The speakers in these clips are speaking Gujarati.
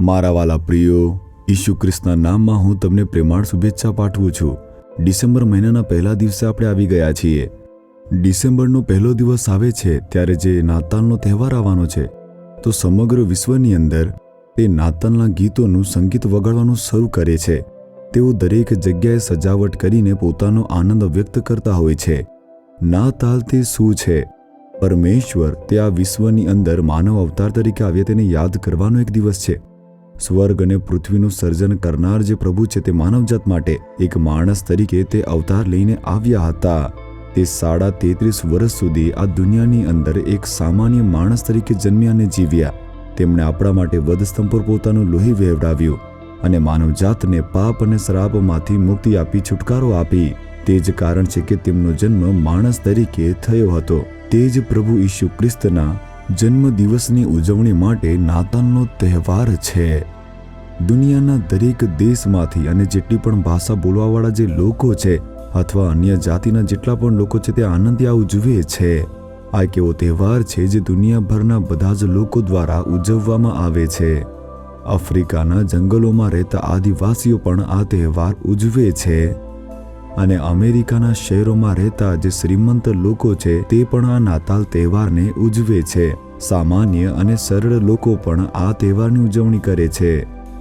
મારા વાલા પ્રિયો, ઈસુ ખ્રિસ્તના નામમાં હું તમને પ્રેમાળ શુભેચ્છા પાઠવું છું. ડિસેમ્બર મહિનાના પહેલા દિવસે આપણે આવી ગયા છીએ. ડિસેમ્બરનો પહેલો દિવસ આવે છે ત્યારે જે નાતાલનો તહેવાર આવવાનો છે, તો સમગ્ર વિશ્વની અંદર તે નાતાલના ગીતોનું સંગીત વગાડવાનું શરૂ કરે છે. તેઓ દરેક જગ્યાએ સજાવટ કરીને પોતાનો આનંદ વ્યક્ત કરતા હોય છે. નાતાલ તે શું છે? પરમેશ્વર તે આ વિશ્વની અંદર માનવ અવતાર તરીકે આવ્યા તેને યાદ કરવાનો એક દિવસ છે. સ્વર્ગ અને પૃથ્વીનું સર્જન કરનાર જે પ્રભુ છે તે માનવજાત માટે એક માણસ તરીકે તે અવતાર લઈને આવ્યા હતા. તે 33.5 વર્ષ સુધી આ દુનિયાની અંદર એક સામાન્ય માણસ તરીકે જન્મ્યા અને જીવ્યા. તેમણે આપણા માટે વધસ્તંભ પર પોતાનું લોહી વહેવડાવ્યું અને માનવજાતને પાપ અને શ્રાપમાંથી મુક્તિ આપી છુટકારો આપી. તે જ કારણ છે કે તેમનો જન્મ માણસ તરીકે થયો હતો. તે જ પ્રભુ ઈસુ ખ્રિસ્તના જન્મ દિવસની ઉજવણી માટે નાતાલનો તહેવાર છે. દુનિયાના દરેક દેશમાંથી અને જેટલી પણ ભાષા બોલવાવાળા જે લોકો છે અથવા અન્ય જાતિના જેટલા પણ લોકો છે તે આનંદથી આ ઉજવે છે. આ એક એવો તહેવાર છે જે દુનિયાભરના બધા જ લોકો દ્વારા ઉજવવામાં આવે છે. આફ્રિકાના જંગલોમાં રહેતા આદિવાસીઓ પણ આ તહેવાર ઉજવે છે અને અમેરિકાના શહેરોમાં રહેતા જે શ્રીમંત લોકો છે તે પણ આ નાતાલ તહેવારને ઉજવે છે. સામાન્ય અને સરળ લોકો પણ આ તહેવારની ઉજવણી કરે છે.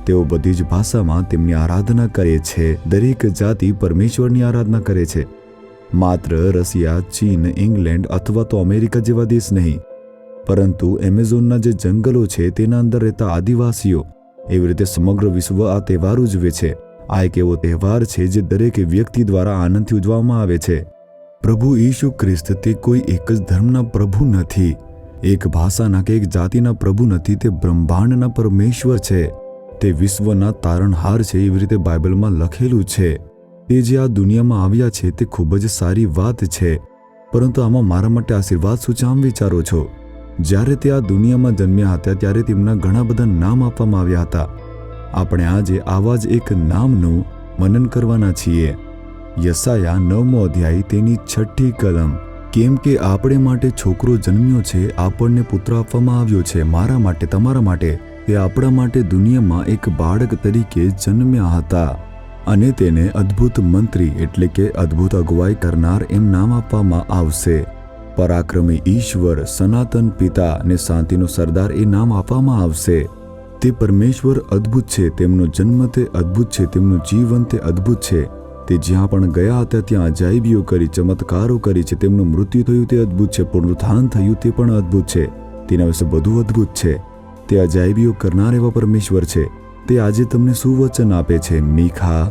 તેઓ બધી જ ભાષામાં તેમની આરાધના કરે છે. દરેક જાતિ પરમેશ્વરની આરાધના કરે છે. માત્ર રશિયા, ચીન, ઇંગ્લેન્ડ અથવા તો અમેરિકા જેવા દેશ નહીં, પરંતુ એમેઝોનના જે જંગલો છે તેના અંદર રહેતા આદિવાસીઓ, એવી રીતે સમગ્ર વિશ્વ આ તહેવાર ઉજવે છે. આ એક એવો તહેવાર છે જે દરેક વ્યક્તિ દ્વારા આનંદથી ઉજવવામાં આવે છે. પ્રભુ ઈસુ ખ્રિસ્ત તે કોઈ એક જ ધર્મના પ્રભુ નથી, એક ભાષાના કે એક જાતિના પ્રભુ નથી. તે બ્રહ્માંડના પરમેશ્વર છે. તે વિશ્વના તારણહાર છે, એવી રીતે બાઇબલમાં લખેલું છે. તે જે આ દુનિયામાં આવ્યા છે તે ખૂબ જ સારી વાત છે, પરંતુ આમાં મારા માટે આશીર્વાદ શું છે આમ વિચારો છો? જ્યારે તે આ દુનિયામાં જન્મ્યા હતા ત્યારે તેમના ઘણા બધા નામ આપવામાં આવ્યા હતા. આપણે આજે આવા જ એક નામનું મનન કરવાના છીએ. યશાયા 9મો અધ્યાય તેની 6ઠી કલમ. કેમ કે આપણે માટે છોકરો જન્મ્યો છે, આપણને પુત્ર આપવામાં આવ્યો છે. મારા માટે, તમારા માટે, તે આપણા માટે દુનિયામાં એક બાળક તરીકે જન્મ્યા હતા અને તેને અદ્ભુત મંત્રી એટલે કે અદ્ભુત અગુવાઈ કરનાર એમ નામ આપવામાં આવશે. પરાક્રમી ઈશ્વર, સનાતન પિતા અને શાંતિનો સરદાર એ નામ આપવામાં આવશે. તે પરમેશ્વર અદ્ભુત છે. તેમનો જન્મ તે અદ્ભુત છે. તેમનું જીવન તે અદ્ભુત છે. તે જ્યાં પણ ગયા હતા ત્યાં અજાયબીઓ કરી, ચમત્કારો કરી છે. તેમનું મૃત્યુ થયું તે અદ્ભુત છે. પુનરુત્થાન થયું તે પણ અદ્ભુત છે. તેના વિશે બધું અદ્ભુત છે. તે અજાયબીઓ કરનાર એવા પરમેશ્વર છે. તે આજે તમને સુવચન આપે છે. મીખા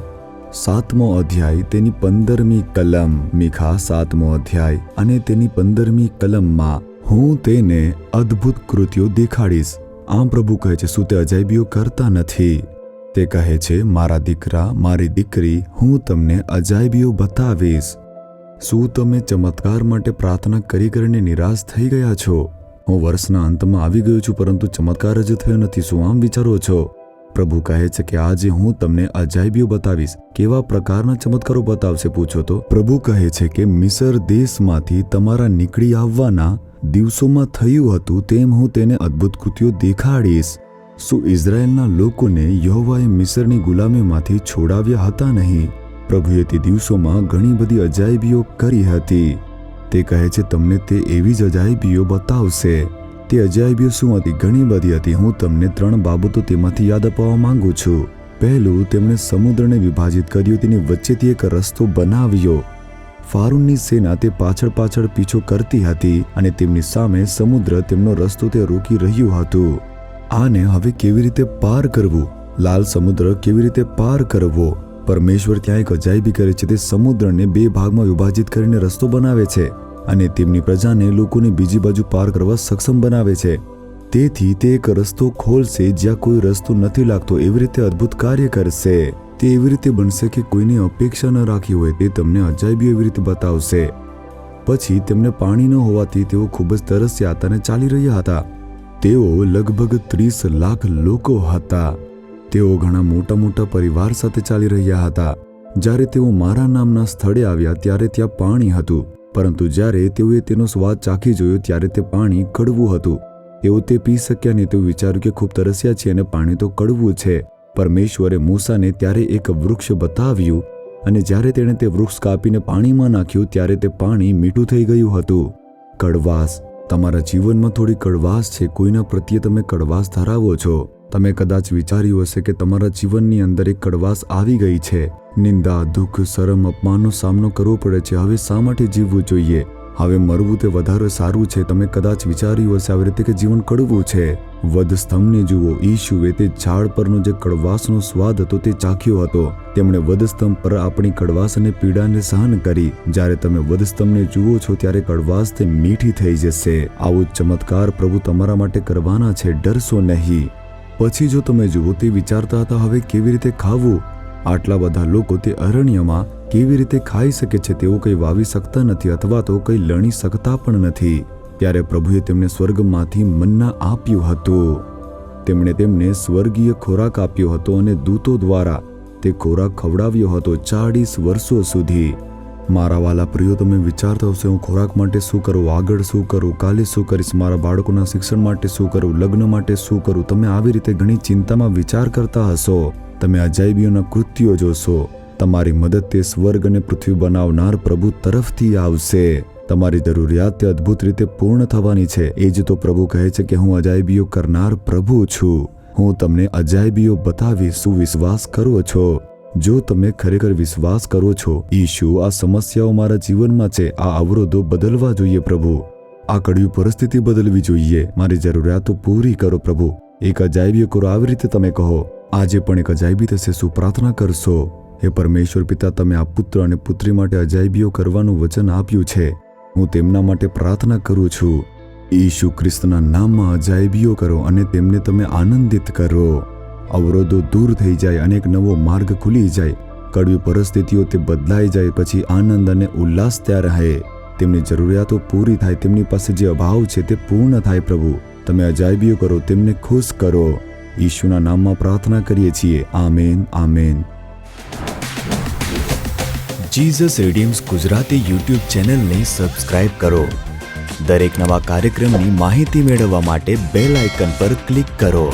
7મો અધ્યાય તેની 15મી કલમ. મીખા 7મો અધ્યાય અને તેની 15મી કલમમાં હું તેને અદ્ભુત કૃત્યો દેખાડીશ. આમ પ્રભુ કહે છે, શું તે અજાયબીઓ કરતા નથી? તે કહે છે, મારા દીકરા, મારી દીકરી, હું તમને અજાયબીઓ બતાવીશ. શું તમે ચમત્કાર માટે પ્રાર્થના કરી કરીને નિરાશ થઈ ગયા છો? હું વર્ષના અંતમાં આવી ગયો છું પરંતુ ચમત્કાર જ થયો નથી. શું આમ વિચારો છો? પ્રભુ કહે છે કે આજે હું તમને અજાયબીઓ બતાવીશ. કેવા પ્રકારના ચમત્કારો બતાવશે પૂછો તો? પ્રભુ કહે છે કે મિસર દેશમાંથી તમારા નીકળી આવવાના દિવસોમાં થયું હતું તેમ હું તેને અદ્ભુત કૃત્યો દેખાડીશ. શું ઇઝરાયેલના લોકોને યહોવાએ મિસરની ગુલામીમાંથી છોડાવ્યા હતા નહીં? પ્રભુએ તે દિવસોમાં ઘણી બધી અજાયબીઓ કરી હતી. તે કહે છે તમને તે એવી જ અજાયબીઓ બતાવશે. તે અજાયબીઓ શું હતી? ઘણી બધી હતી. હું તમને 3 બાબતો તેમાંથી યાદ અપાવવા માંગુ છું. પહેલું, તેમણે સમુદ્રને વિભાજિત કર્યો, તેની વચ્ચેથી એક રસ્તો બનાવ્યો. ફારૂનની સેના તે પાછળ પાછળ પીછો કરતી હતી અને તેમની સામે સમુદ્ર તેમનો રસ્તો તે રોકી રહ્યું હતું. આને હવે કેવી રીતે પાર કરવું? લાલ સમુદ્ર કેવી રીતે પાર કરવો? પરમેશ્વર ત્યાં એક અજાયબી કરે છે. તે સમુદ્રને 2 ભાગમાં વિભાજિત કરીને રસ્તો બનાવે છે અને તેમની પ્રજાને, લોકોને બીજી બાજુ પાર કરવા સક્ષમ બનાવે છે. તેથી તે એક રસ્તો ખોલશે જ્યાં કોઈ રસ્તો નથી લાગતો. એવી રીતે અદ્ભુત કાર્ય કરશે. તે એવી રીતે બનશે કે કોઈને અપેક્ષા ન રાખી હોય તે તમને અજાયબીઓ એવી રીતે બતાવશે. પછી તેમને પાણી ન હોવાથી તેઓ ખૂબ જ તરસ્યા હતા અને ચાલી રહ્યા હતા. તેઓ લગભગ 30 લાખ લોકો હતા. તેઓ ઘણા મોટા મોટા પરિવાર સાથે ચાલી રહ્યા હતા. જ્યારે તેઓ મારા નામના સ્થળે આવ્યા ત્યારે ત્યાં પાણી હતું, પરંતુ જ્યારે તેઓએ તેનો સ્વાદ ચાખી જોયો ત્યારે તે પાણી કડવું હતું. તેઓ તે પી શક્યા નહીં. તેઓ વિચાર્યું કે ખૂબ તરસ્યા છે અને પાણી તો કડવું છે. પરમેશ્વરે મૂસાને ત્યારે એક વૃક્ષ બતાવ્યું અને જ્યારે તેણે તે વૃક્ષ કાપીને પાણીમાં નાખ્યું ત્યારે તે પાણી મીઠું થઈ ગયું હતું. કડવાશ. તમારા જીવનમાં થોડી કડવાશ છે. કોઈના પ્રત્યે તમે કડવાશ ધરાવો છો. તમે કદાચ વિચાર્યું હશે કે તમારા જીવનની અંદર એક કડવાશ આવી ગઈ છે. નિંદા, દુઃખ, શરમ, અપમાનનો સામનો કરવો પડે છે. હવે શા માટે જીવવું જોઈએ? હવે મરવું તે વધારે સારું છે. તમે કદાચ વિચાર્યું હશે આવી રીતે કે જીવન કડવું છે. વધસ્તંભને જુઓ. ઈશુએ તે ઝાડ પરનો જે કડવાશનો સ્વાદ હતો તે ચાખ્યો હતો. તેમણે વધસ્તંભ પર આપણી કડવાશ અને પીડાને સહન કરી. જ્યારે તમે વધસ્તંભને જુઓ છો ત્યારે કડવાશ તે મીઠી થઈ જશે. આવો ચમત્કાર પ્રભુ તમારા માટે કરવાના છે. ડરશો નહીં. પછી જો તમે જુઓ, તે વિચારતા હતા હવે કેવી રીતે ખાવું. આટલા બધા લોકો તે અરણ્યમાં કેવી રીતે ખાઈ શકે છે? તેઓ કંઈ વાવી શકતા નથી અથવા તો કંઈ લણી શકતા પણ નથી. ત્યારે પ્રભુએ તેમને સ્વર્ગમાંથી મન્ના આપ્યું હતું. તેમણે તેમને સ્વર્ગીય ખોરાક આપ્યો હતો અને દૂતો દ્વારા તે ખોરાક ખવડાવ્યો હતો 40 વર્ષો સુધી. મારા વાલા પ્રિયો, તમે વિચારતા હશો હું ખોરાક માટે શું કરું, આગળ શું કરું, કાલે શું કરીશ, મારા બાળકોના શિક્ષણ માટે શું કરું, લગ્ન માટે શું કરું. તમે આવી રીતે ઘણી ચિંતામાં વિચાર કરતા હશો. તમે અજાયબીઓના કૃત્યો જોશો. તમારી મદદ તે સ્વર્ગ અને પૃથ્વી બનાવનાર પ્રભુ તરફથી આવશે. તમારી જરૂરિયાત તે અદ્ભુત રીતે પૂર્ણ થવાની છે. એ જ તો પ્રભુ કહે છે કે હું અજાયબીઓ કરનાર પ્રભુ છું. હું તમને અજાયબીઓ બતાવીશ. શું વિશ્વાસ કરો છો? જો તમે ખરેખર વિશ્વાસ કરો છો, ઈશુ, આ સમસ્યાઓ મારા જીવનમાં છે, આ અવરોધો બદલવા જોઈએ પ્રભુ, આ કડવી પરિસ્થિતિ બદલવી જોઈએ, મારી જરૂરિયાતો પૂરી કરો પ્રભુ, એક અજાયબી કરો. આવી રીતે તમે કહો. આજે પણ એક અજાયબી થશે. શું પ્રાર્થના કરશો? હે પરમેશ્વર પિતા, તમે આ પુત્ર અને પુત્રી માટે અજાયબીઓ કરવાનું વચન આપ્યું છે. હું તેમના માટે પ્રાર્થના કરું છું. ઈશુ ખ્રિસ્તના નામમાં અજાયબીઓ કરો અને તેમને તમે આનંદિત કરો. અવરોધો દૂર થઈ જાય અને એક નવો માર્ગ ખુલી જાય. કડવી પરિસ્થિતિઓ તે બદલાઈ જાય. પછી આનંદ અને ઉલ્લાસ ત્યાં રહે. તેમની જરૂરિયાતો પૂરી થાય. તેમની પાસે જે અભાવ છે તે પૂર્ણ થાય. પ્રભુ, તમે અજાયબીઓ કરો, તેમને ખુશ કરો. ઈશુના નામમાં પ્રાર્થના કરીએ છીએ. Amen, amen. Jesus redeems Gujarati YouTube ચેનલને સબસ્ક્રાઇબ કરો. દરેક નવા કાર્યક્રમની માહિતી મેળવવા માટે બેલ આઇકન પર ક્લિક કરો.